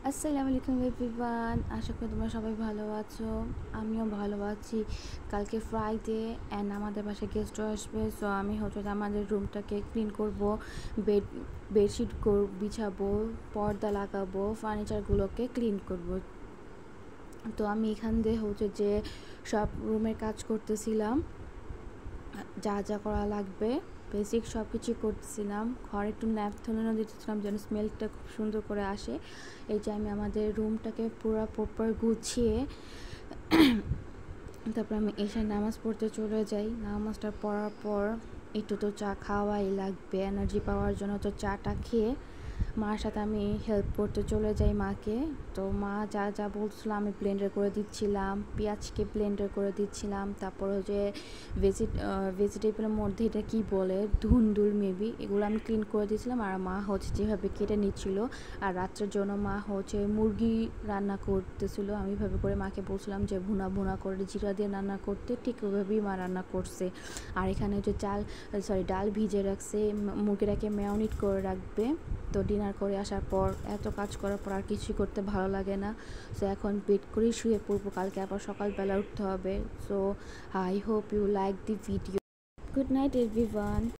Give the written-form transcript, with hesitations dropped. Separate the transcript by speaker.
Speaker 1: আসসালামু আলাইকুম এভরিওয়ান, আশা করি তোমরা সবাই ভালো আছো। আমিও ভালো আছি। কালকে ফ্রাইডে অ্যান্ড আমাদের বাসায় গেস্টও আসবে, সো আমি আমাদের রুমটাকে ক্লিন করব, বেড বেডশিট বিছাবো, পর্দা লাগাবো, ফার্নিচারগুলোকে ক্লিন করব। তো আমি এখান দিয়ে সব রুমের কাজ করতেছিলাম, যা যা করা লাগবে বেসিক সব কিছু করতেছিলাম। ঘরে একটু ন্যাপথলিনও দিতেছিলাম যেন স্মেলটা খুব সুন্দর করে আসে। এই যে আমি আমাদের রুমটাকে পুরো প্রপার গুছিয়ে তারপর আমি এসে নামাজ পড়তে চলে যাই। নামাজটা পড়ার পর একটু তো চা খাওয়াই লাগবে, এনার্জি পাওয়ার জন্য। তো চাটা খেয়ে মার সাথে আমি হেল্প করতে চলে যাই মাকে। তো মা যা যা বলছিল আমি ব্লেন্ডার করে দিচ্ছিলাম, পেঁয়াজকে ব্লেন্ডার করে দিচ্ছিলাম। তারপর ভেজিটেবলের মধ্যে এটা কি বলে, ধুন্দুল মেবি, এগুলো আমি ক্লিন করে দিয়েছিলাম। আর মা যেভাবে কেটে নিচ্ছিল। আর রাত্রের জন্য মা মুরগি রান্না করতেছিল। আমি এভাবে করে মাকে বলছিলাম যে ভুনা ভুনা করে জিরা দিয়ে রান্না করতে, ঠিক ওইভাবেই মা রান্না করছে। আর এখানে ডাল ভিজে রাখছে, মুরগিটাকে ম্যারিনেট করে রাখবে। তো ডিনার করে আসার পর এত কাজ করার পর আর কিছুই করতে ভালো লাগে না। সো এখন পেট করেই শুয়ে পড়বো, কালকে আবার সকালবেলা উঠতে হবে। So I hope you like the video. Good night everyone.